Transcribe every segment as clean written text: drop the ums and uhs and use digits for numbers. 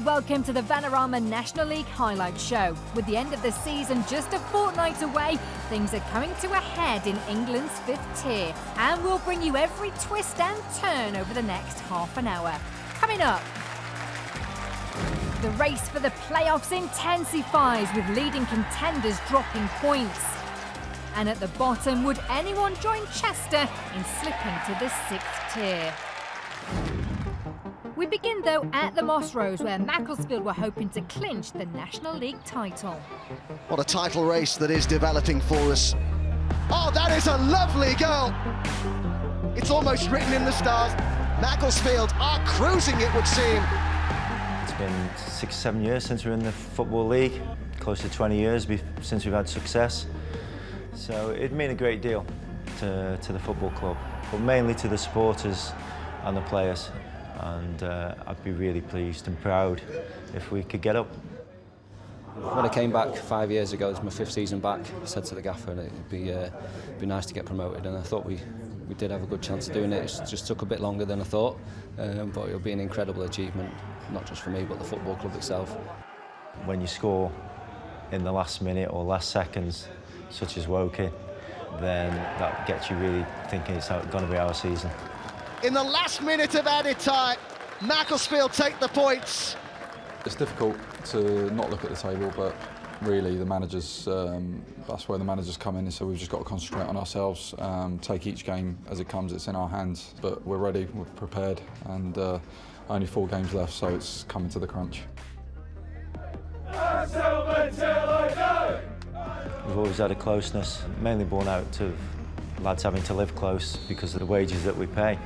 welcome to the Vanarama National League Highlight Show. With the end of the season just a fortnight away, things are coming to a head in England's 5th tier, and we'll bring you every twist and turn over the next half an hour. Coming up, the race for the playoffs intensifies with leading contenders dropping points. And at the bottom, would anyone join Chester in slipping to the 6th tier? We begin, though, at the Moss Rose, where Macclesfield were hoping to clinch the National League title. What a title race that is developing for us. Oh, that is a lovely goal. It's almost written in the stars. Macclesfield are cruising, it would seem. It's been 6-7 years since we were in the Football League, close to 20 years since we've had success. So it'd mean a great deal to the football club, but mainly to the supporters and the players. And I'd be really pleased and proud if we could get up. When I came back 5 years ago, it was my 5th season back, I said to the gaffer and it'd be nice to get promoted, and I thought we did have a good chance of doing it. It just took a bit longer than I thought, but it'll be an incredible achievement, not just for me but the football club itself. When you score in the last minute or last seconds, such as Woking, then that gets you really thinking it's going to be our season. In the last minute of added time, Macclesfield take the points. It's difficult to not look at the table, but really the managers, that's where the managers come in, so we've just got to concentrate on ourselves, take each game as it comes. It's in our hands, but we're ready, we're prepared, and only 4 games left, so it's coming to the crunch. We've always had a closeness, mainly born out of lads having to live close because of the wages that we pay.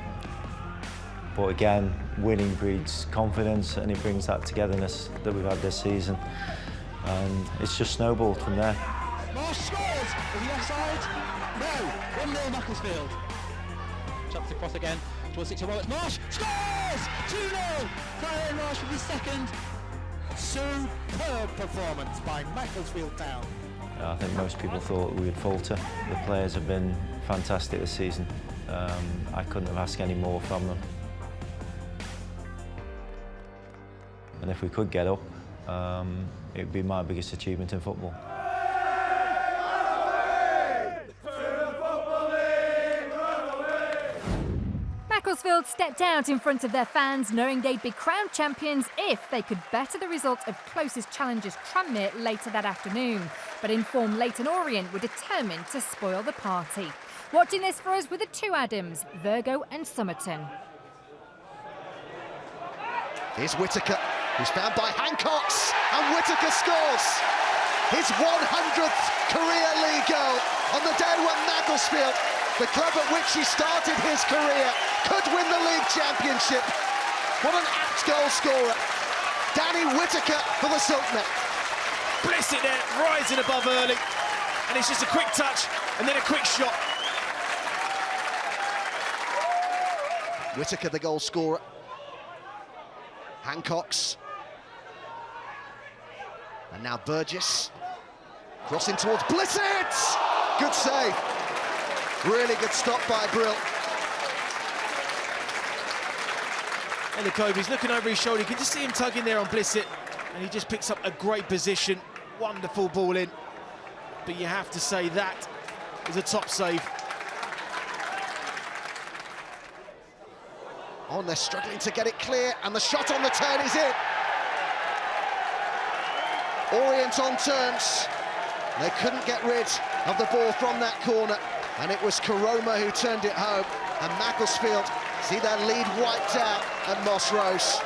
But again, winning breeds confidence, and it brings that togetherness that we've had this season. And it's just snowballed from there. Marsh scores! Is he offside? No! 1-0 Macclesfield. Jumps across again towards it to Wallace. Marsh scores! 2-0! Brian Marsh with his second. Superb performance by Macclesfield Town. I think most people thought we would falter. The players have been fantastic this season. I couldn't have asked any more from them. And if we could get up, it would be my biggest achievement in football. Macclesfield stepped out in front of their fans, knowing they'd be crowned champions if they could better the result of closest challengers Tranmere later that afternoon. But informed Leyton Orient were determined to spoil the party. Watching this for us were the 2 Adams, Virgo and Somerton. Here's Whittaker, who's found by Hancocks, and Whittaker scores his 100th career league goal on the day when Macclesfield, the club at which he started his career, could win the league championship. What an apt goal scorer. Danny Whittaker for the Sultan. Bliss it there, rising above early, and it's just a quick touch and then a quick shot. Whittaker, the goal scorer. Hancocks. And now Burgess. Crossing towards Blissett! Good save. Really good stop by Brill. Elikovi's looking over his shoulder. You can just see him tugging there on Blissett, and he just picks up a great position. Wonderful ball in. But you have to say that is a top save. Oh, and they're struggling to get it clear, and the shot on the turn is in. Orient on terms. They couldn't get rid of the ball from that corner, and it was Karoma who turned it home, and Macclesfield see their lead wiped out at Moss Rose.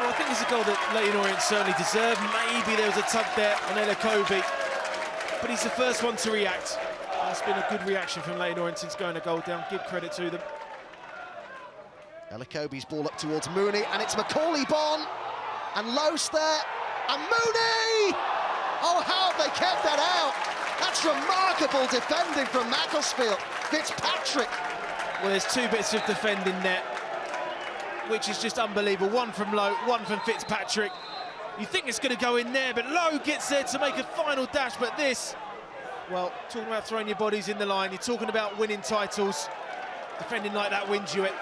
Well, I think it's a goal that Leyton Orient certainly deserved. Maybe there was a tug there on Elikovi, but he's the first one to react. That's been a good reaction from Leyton Orient since going a goal down. Give credit to them. Elikovi's ball up towards Mooney, and it's Macauley-Bonne, and Lose there, and Mooney! Oh, how have they kept that out? That's remarkable defending from Macclesfield. Fitzpatrick. Well, there's 2 bits of defending there, which is just unbelievable. One from Lowe, one from Fitzpatrick. You think it's going to go in there, but Lowe gets there to make a final dash. But this, well, talking about throwing your bodies in the line, you're talking about winning titles. Defending like that wins you it.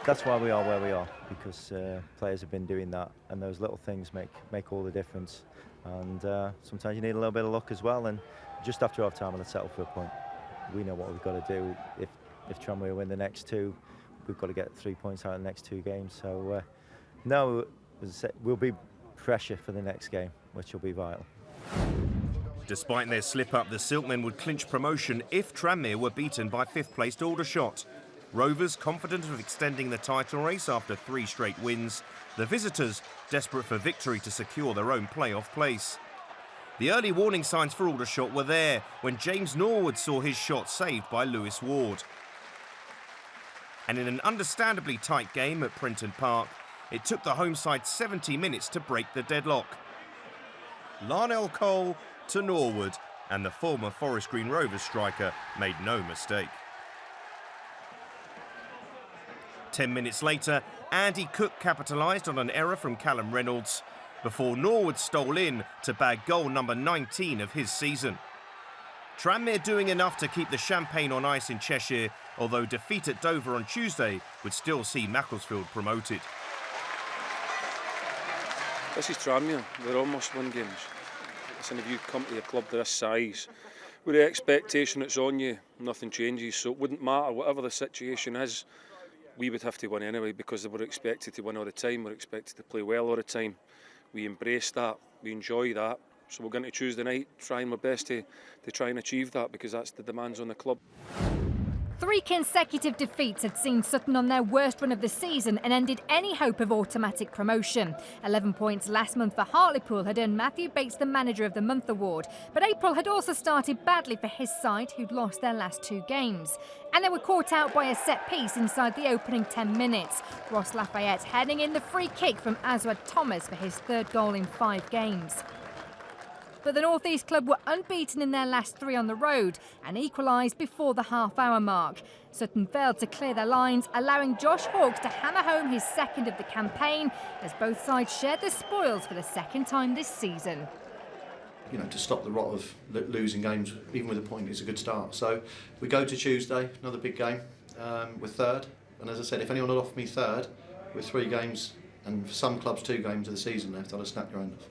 That's why we are where we are, because players have been doing that, and those little things make all the difference. And sometimes you need a little bit of luck as well. And just after half time, let's settle for a point. We know what we've got to do. If Tranmere win the next two, we've got to get 3 points out of the next two games. So no, as I said, we'll be pressure for the next game, which will be vital. Despite their slip-up, the Silkmen would clinch promotion if Tranmere were beaten by fifth-placed Aldershot. Rovers confident of extending the title race after 3 straight wins. The visitors desperate for victory to secure their own playoff place. The early warning signs for Aldershot were there when James Norwood saw his shot saved by Lewis Ward. And in an understandably tight game at Printon Park, it took the home side 70 minutes to break the deadlock. Larnell Cole to Norwood, and the former Forest Green Rovers striker made no mistake. 10 minutes later, Andy Cook capitalised on an error from Callum Reynolds before Norwood stole in to bag goal number 19 of his season. Tranmere doing enough to keep the champagne on ice in Cheshire, although defeat at Dover on Tuesday would still see Macclesfield promoted. This is Tranmere, they're almost win games. Listen, if you come to a club this size, with the expectation that's on you, nothing changes, so it wouldn't matter, whatever the situation is, we would have to win anyway, because we're expected to win all the time, we're expected to play well all the time. We embrace that, we enjoy that, so we're going to Tuesday night trying our best to try and achieve that, because that's the demands on the club. 3 consecutive defeats had seen Sutton on their worst run of the season and ended any hope of automatic promotion. 11 points last month for Hartlepool had earned Matthew Bates the Manager of the Month award. But April had also started badly for his side, who'd lost their last 2 games. And they were caught out by a set piece inside the opening 10 minutes. Ross Lafayette heading in the free kick from Aswad Thomas for his 3rd goal in 5 games. But the North East club were unbeaten in their last 3 on the road and equalised before the half-hour mark. Sutton failed to clear their lines, allowing Josh Hawkes to hammer home his 2nd of the campaign, as both sides shared the spoils for the 2nd time this season. You know, to stop the rot of losing games, even with a point, is a good start. So we go to Tuesday, another big game. We're 3rd, and as I said, if anyone had offered me 3rd with 3 games, and for some clubs 2 games of the season left, I'd have snapped your hand off.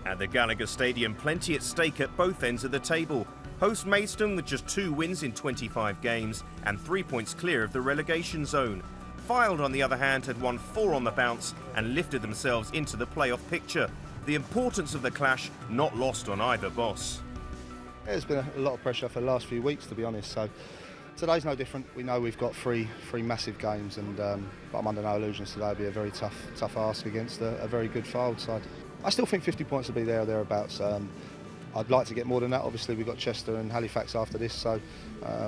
At the Gallagher Stadium, plenty at stake at both ends of the table. Host Maidstone with just 2 wins in 25 games and 3 points clear of the relegation zone. Fylde, on the other hand, had won 4 on the bounce and lifted themselves into the playoff picture. The importance of the clash not lost on either boss. There's been a lot of pressure for the last few weeks, to be honest, so today's no different. We know we've got three massive games, and but I'm under no illusions today. It'll be a very tough ask against a very good Fylde side. I still think 50 points will be there or thereabouts. I'd like to get more than that. Obviously, we've got Chester and Halifax after this, so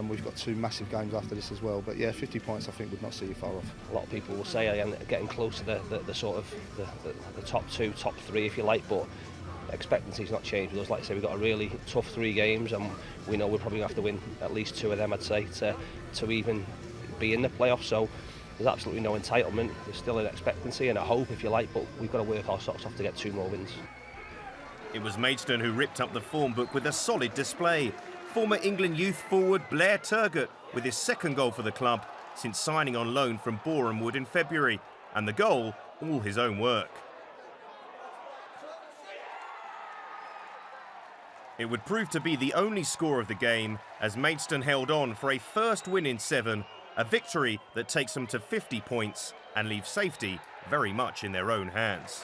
we've got 2 massive games after this as well. But yeah, 50 points I think would not see you far off. A lot of people will say I am getting close to the sort of the top 2, top 3, if you like, but expectancy's not changed with us. Like I say, we've got a really tough 3 games, and we know we're probably going to have to win at least 2 of them, I'd say, to even be in the playoffs. So there's absolutely no entitlement. There's still an expectancy and a hope, if you like, but we've got to work our socks off to get 2 more wins. It was Maidstone who ripped up the form book with a solid display. Former England youth forward Blair Turgott with his 2nd goal for the club since signing on loan from Boreham Wood in February, and the goal all his own work. It would prove to be the only score of the game as Maidstone held on for a 1st win in 7, a victory that takes them to 50 points and leaves safety very much in their own hands.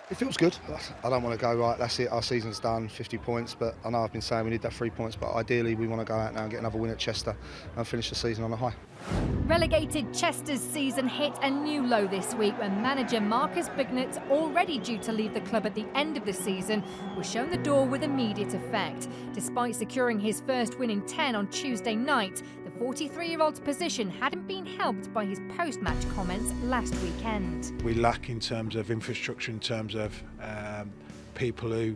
It feels good. I don't want to go, right, that's it, our season's done, 50 points, but I know I've been saying we need that 3 points, but ideally we want to go out now and get another win at Chester and finish the season on a high. Relegated Chester's season hit a new low this week when manager Marcus Bignett, already due to leave the club at the end of the season, was shown the door with immediate effect. Despite securing his 1st win in 10 on Tuesday night, the 43-year-old's position hadn't been helped by his post-match comments last weekend. We lack in terms of infrastructure, in terms of people who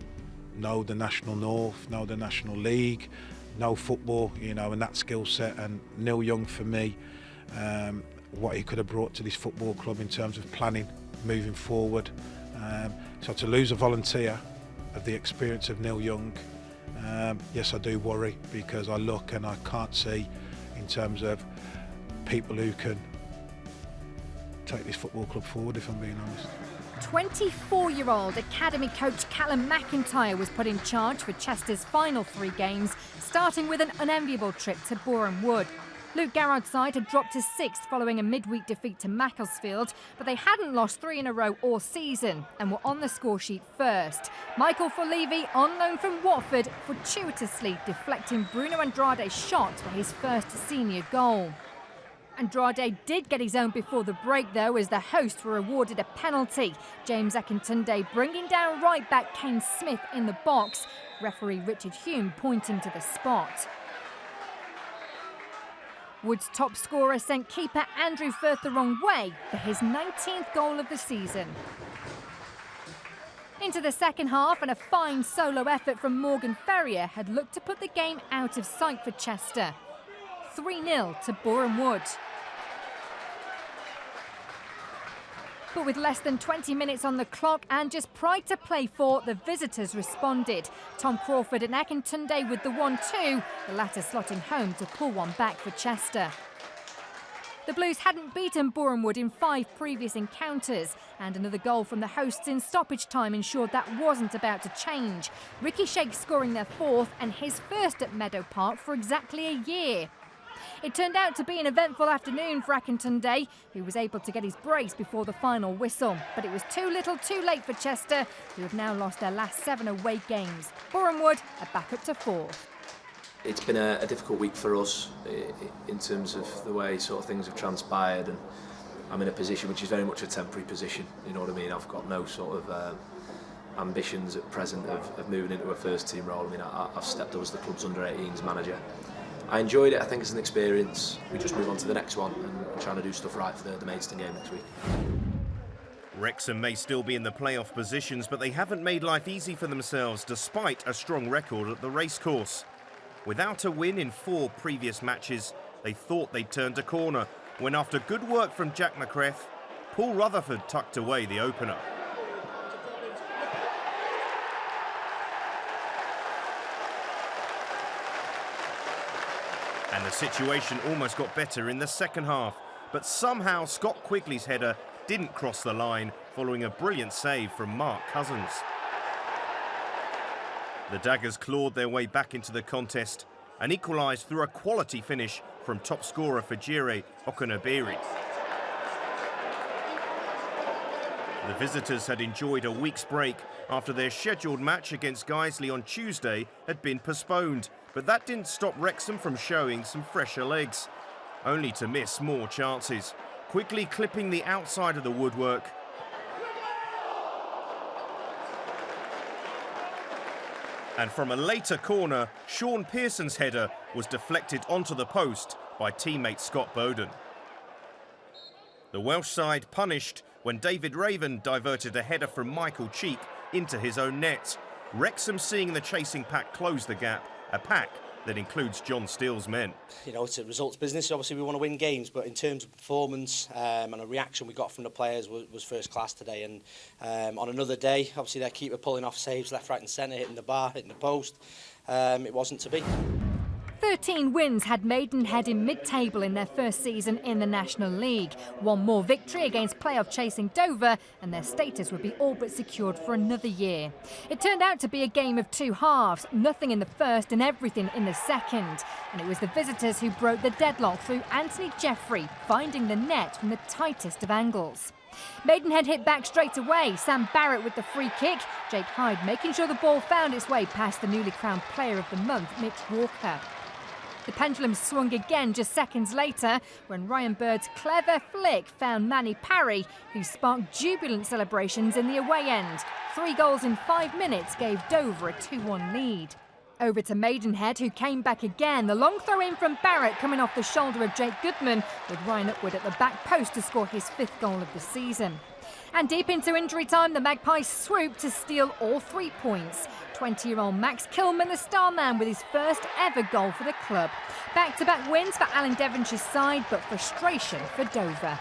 know the National North, know the National League, know football, you know, and that skill set. And Neil Young, for me, what he could have brought to this football club in terms of planning, moving forward. So to lose a volunteer of the experience of Neil Young, yes, I do worry, because I look and I can't see, in terms of people who can take this football club forward, if I'm being honest. 24-year-old academy coach Callum McIntyre was put in charge for Chester's final 3 games, starting with an unenviable trip to Boreham Wood. Luke Garrard's side had dropped to 6th following a midweek defeat to Macclesfield, but they hadn't lost 3 in a row all season and were on the scoresheet first. Michael Folevy, on loan from Watford, fortuitously deflecting Bruno Andrade's shot for his first senior goal. Andrade did get his own before the break though, as the hosts were awarded a penalty. James Akintunde bringing down right back Kane Smith in the box, referee Richard Hume pointing to the spot. Wood's top scorer sent keeper Andrew Firth the wrong way for his 19th goal of the season. Into the second half, and a fine solo effort from Morgan Ferrier had looked to put the game out of sight for Chester. 3-0 to Boreham Wood. But with less than 20 minutes on the clock and just pride to play for, the visitors responded. Tom Crawford and Akintunde with the 1-2, the latter slotting home to pull one back for Chester. The Blues hadn't beaten Boreham Wood in 5 previous encounters, and another goal from the hosts in stoppage time ensured that wasn't about to change. Ricky Shake scoring their 4th and his first at Meadow Park for exactly a year. It turned out to be an eventful afternoon for Akintunde, who was able to get his brace before the final whistle. But it was too little too late for Chester, who have now lost their last 7 away games. Boreham Wood are back up to 4th. It's been a difficult week for us in terms of the way sort of things have transpired, and I'm in a position which is very much a temporary position, you know what I mean? I've got no sort of ambitions at present of moving into a first team role. I mean, I've stepped up as the club's under-18s manager. I enjoyed it. I think it's an experience. We just move on to the next one and trying to do stuff right for the Maidstone game next week. Wrexham may still be in the playoff positions, but they haven't made life easy for themselves despite a strong record at the racecourse. Without a win in 4 previous matches, they thought they'd turned a corner when, after good work from Jack McCreth, Paul Rutherford tucked away the opener. And the situation almost got better in the second half, but somehow Scott Quigley's header didn't cross the line following a brilliant save from Mark Cousins. The Daggers clawed their way back into the contest and equalised through a quality finish from top scorer Fajire Okunabiri. The visitors had enjoyed a week's break after their scheduled match against Guiseley on Tuesday had been postponed, but that didn't stop Wrexham from showing some fresher legs, only to miss more chances, quickly clipping the outside of the woodwork. And from a later corner, Sean Pearson's header was deflected onto the post by teammate Scott Bowden. The Welsh side punished when David Raven diverted a header from Michael Cheek into his own net. Wrexham seeing the chasing pack close the gap, a pack that includes John Steele's men. You know, it's a results business. Obviously, we want to win games, but in terms of performance and a reaction we got from the players was first class today. And on another day, obviously, their keeper pulling off saves left, right and centre, hitting the bar, hitting the post. It wasn't to be. 13 wins had Maidenhead in mid-table in their first season in the National League. One more victory against playoff-chasing Dover and their status would be all but secured for another year. It turned out to be a game of 2 halves, nothing in the first and everything in the second. And it was the visitors who broke the deadlock through Anthony Jeffrey, finding the net from the tightest of angles. Maidenhead hit back straight away, Sam Barrett with the free kick, Jake Hyde making sure the ball found its way past the newly crowned Player of the Month, Mitch Walker. The pendulum swung again just seconds later when Ryan Bird's clever flick found Manny Parry, who sparked jubilant celebrations in the away end. 3 goals in 5 minutes gave Dover a 2-1 lead. Over to Maidenhead, who came back again. The long throw in from Barrett coming off the shoulder of Jake Goodman, with Ryan Upwood at the back post to score his 5th goal of the season. And deep into injury time, the Magpies swooped to steal all 3 points. 20-year-old Max Kilman, the star man, with his first ever goal for the club. Back-to-back wins for Alan Devonshire's side, but frustration for Dover.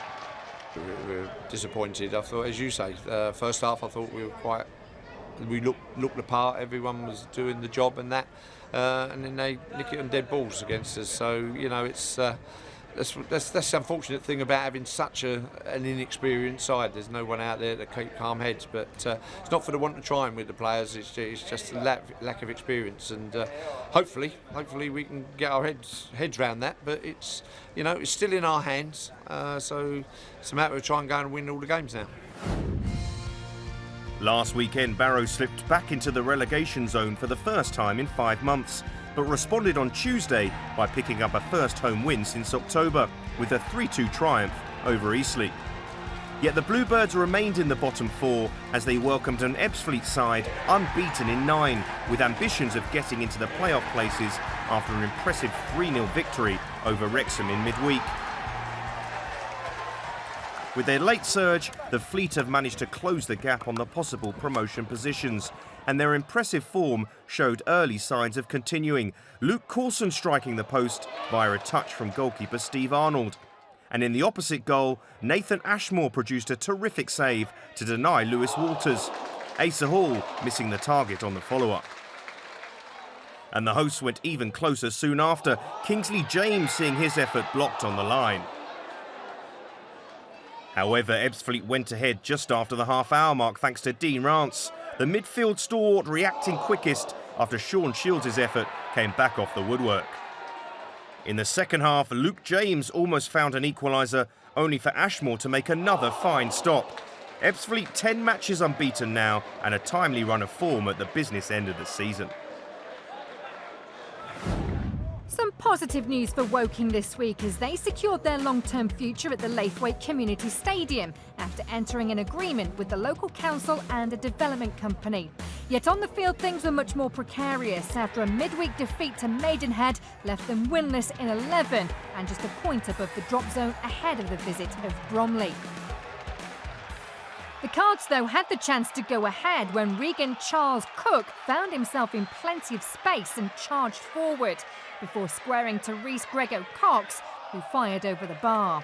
We were disappointed, I thought, as you say. First half, I thought we were quite we looked the part. Everyone was doing the job and that, and then they nick it on dead balls against us. So you know, it's that's the unfortunate thing about having such an inexperienced side. There's no one out there to keep calm heads, but it's not for the want of trying with the players. It's just a lack of experience, and hopefully we can get our heads around that. But it's, you know, it's still in our hands. So it's a matter of trying to go and win all the games now. Last weekend, Barrow slipped back into the relegation zone for the first time in 5 months, but responded on Tuesday by picking up a first home win since October with a 3-2 triumph over Eastleigh. Yet the Bluebirds remained in the bottom four as they welcomed an Ebbsfleet side unbeaten in 9, with ambitions of getting into the playoff places after an impressive 3-0 victory over Wrexham in midweek. With their late surge, the Fleet have managed to close the gap on the possible promotion positions, and their impressive form showed early signs of continuing. Luke Coulson striking the post via a touch from goalkeeper Steve Arnold. And in the opposite goal, Nathan Ashmore produced a terrific save to deny Lewis Walters. Asa Hall missing the target on the follow-up. And the hosts went even closer soon after, Kingsley James seeing his effort blocked on the line. However, Ebbsfleet went ahead just after the half-hour mark thanks to Dean Rance, the midfield stalwart reacting quickest after Sean Shields' effort came back off the woodwork. In the second half, Luke James almost found an equaliser, only for Ashmore to make another fine stop. Ebbsfleet 10 matches unbeaten now and a timely run of form at the business end of the season. Some positive news for Woking this week as they secured their long-term future at the Laithwaite Community Stadium after entering an agreement with the local council and a development company. Yet on the field things were much more precarious after a midweek defeat to Maidenhead left them winless in 11 and just a point above the drop zone ahead of the visit of Bromley. The Cards, though, had the chance to go ahead when Regan Charles Cook found himself in plenty of space and charged forward before squaring to Rhys Grego Cox, who fired over the bar.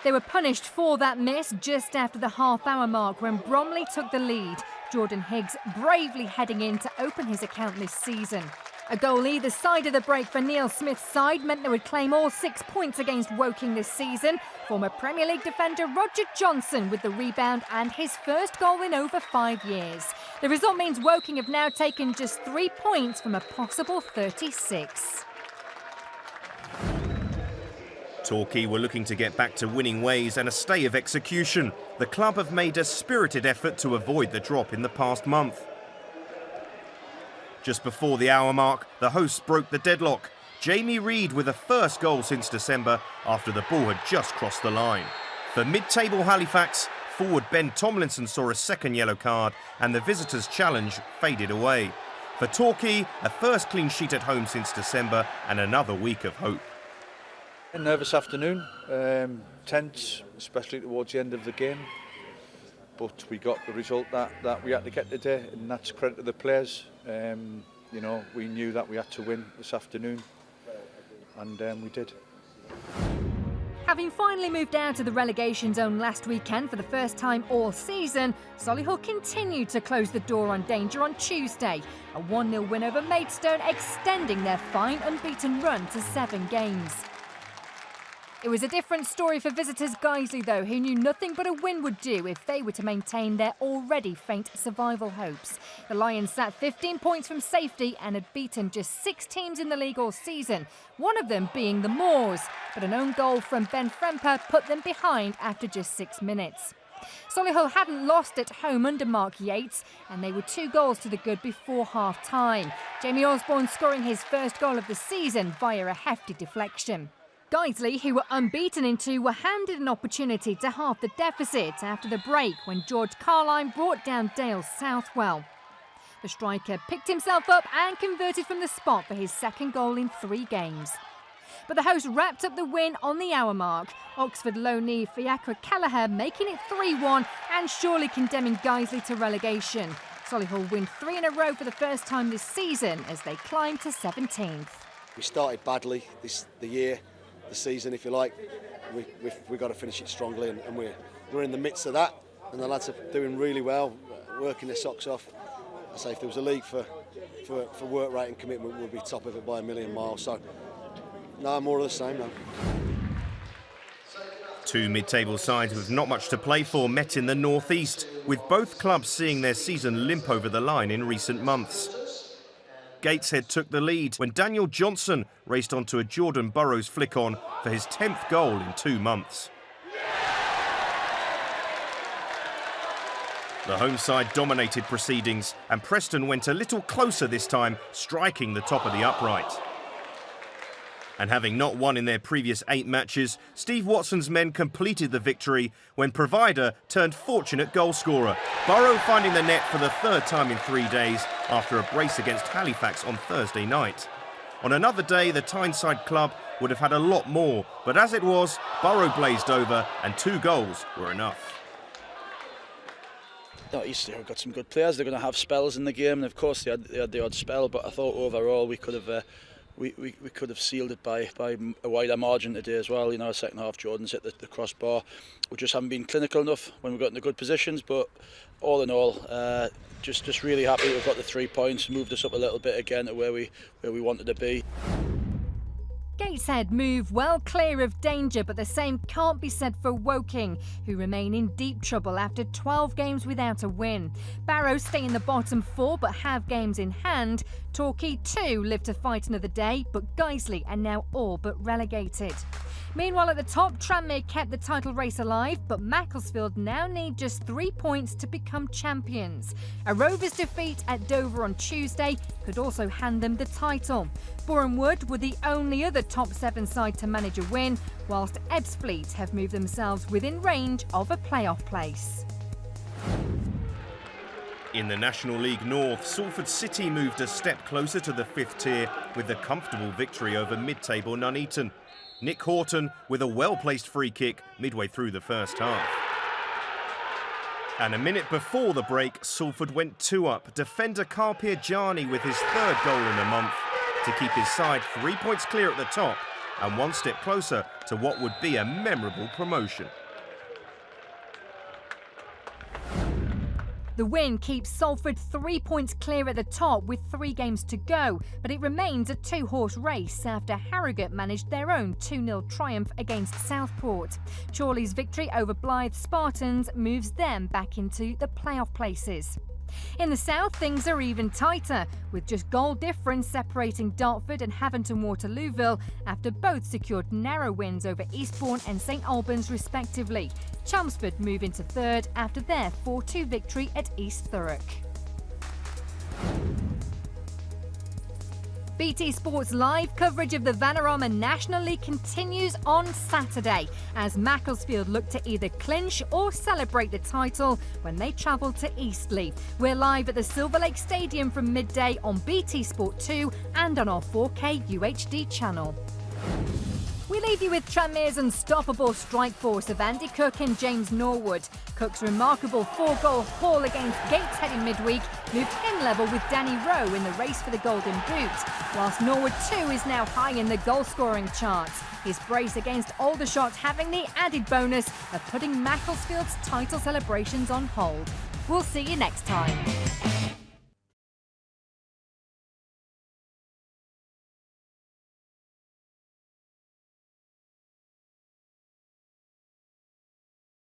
They were punished for that miss just after the half-hour mark when Bromley took the lead, Jordan Higgs bravely heading in to open his account this season. A goal either side of the break for Neil Smith's side meant they would claim all 6 points against Woking this season. Former Premier League defender Roger Johnson with the rebound and his first goal in over 5 years. The result means Woking have now taken just 3 points from a possible 36. Torquay were looking to get back to winning ways and a stay of execution. The club have made a spirited effort to avoid the drop in the past month. Just before the hour mark, the hosts broke the deadlock. Jamie Reid with a first goal since December after the ball had just crossed the line. For mid-table Halifax, forward Ben Tomlinson saw a second yellow card and the visitors' challenge faded away. For Torquay, a first clean sheet at home since December and another week of hope. A nervous afternoon, tense, especially towards the end of the game. But we got the result that we had to get today, and that's credit to the players. You know, we knew that we had to win this afternoon, and we did. Having finally moved out of the relegation zone last weekend for the first time all season, Solihull continued to close the door on danger on Tuesday. A 1-0 win over Maidstone, extending their fine unbeaten run to 7 games. It was a different story for visitors Guiseley, though, who knew nothing but a win would do if they were to maintain their already faint survival hopes. The Lions sat 15 points from safety and had beaten just 6 teams in the league all season, one of them being the Moors, but an own goal from Ben Fremper put them behind after just 6 minutes. Solihull hadn't lost at home under Mark Yates, and they were 2 goals to the good before half-time. Jamie Osborne scoring his first goal of the season via a hefty deflection. Guiseley, who were unbeaten in 2, were handed an opportunity to halve the deficit after the break when George Carline brought down Dale Southwell. The striker picked himself up and converted from the spot for his second goal in 3 games. But the hosts wrapped up the win on the hour mark. Oxford loanee Fiacre Kelleher making it 3-1 and surely condemning Guiseley to relegation. Solihull win 3 in a row for the first time this season as they climb to 17th. We started badly the season, if you like. We've got to finish it strongly, and we're in the midst of that. and the lads are doing really well, working their socks off. I say if there was a league for work rate and commitment, we'd be top of it by a million miles. So, no, more of the same now. Two mid-table sides with not much to play for met in the North East, with both clubs seeing their season limp over the line in recent months. Gateshead took the lead when Daniel Johnson raced onto a Jordan Burrows flick-on for his 10th goal in 2 months. The home side dominated proceedings, and Preston went a little closer this time, striking the top of the upright. And having not won in their previous 8 matches, Steve Watson's men completed the victory when Provider turned fortunate goalscorer. Burrow finding the net for the 3rd time in 3 days after a brace against Halifax on Thursday night. On another day, the Tyneside club would have had a lot more, but as it was, Burrow blazed over and 2 goals were enough. East have got some good players. They're going to have spells in the game, and of course they had the odd spell. But I thought overall we could have we could have sealed it by a wider margin today as well. You know, second half Jordan's hit the crossbar. We just haven't been clinical enough when we got into good positions. But all in all, just really happy we've got the 3 points. Moved us up a little bit again to where we wanted to be. Gateshead move well clear of danger, but the same can't be said for Woking, who remain in deep trouble after 12 games without a win. Barrow stay in the bottom 4 but have games in hand. Torquay too live to fight another day, but Guiseley are now all but relegated. Meanwhile, at the top, Tranmere kept the title race alive, but Macclesfield now need just 3 points to become champions. A Rovers defeat at Dover on Tuesday could also hand them the title. Boreham Wood were the only other top 7 side to manage a win, whilst Ebbsfleet have moved themselves within range of a playoff place. In the National League North, Salford City moved a step closer to the 5th tier with a comfortable victory over mid-table Nuneaton. Nick Horton with a well-placed free kick midway through the first half. And a minute before the break, Salford went 2 up. Defender Karpir Jani with his 3rd goal in a month to keep his side 3 points clear at the top and 1 step closer to what would be a memorable promotion. The win keeps Salford 3 points clear at the top with 3 games to go, but it remains a 2-horse race after Harrogate managed their own 2-0 triumph against Southport. Chorley's victory over Blythe Spartans moves them back into the playoff places. In the south, things are even tighter, with just goal difference separating Dartford and Haventon Waterlooville after both secured narrow wins over Eastbourne and St Albans respectively. Chelmsford move into 3rd after their 4-2 victory at East Thurrock. BT Sports live coverage of the Vanarama National League continues on Saturday as Macclesfield look to either clinch or celebrate the title when they travel to Eastleigh. We're live at the Silver Lake Stadium from midday on BT Sport 2 and on our 4K UHD channel. We leave you with Tranmere's unstoppable strike force of Andy Cook and James Norwood. Cook's remarkable 4-goal haul against Gateshead in midweek moved him level with Danny Rowe in the race for the Golden Boot, whilst Norwood too is now high in the goal-scoring charts. His brace against Aldershot having the added bonus of putting Macclesfield's title celebrations on hold. We'll see you next time.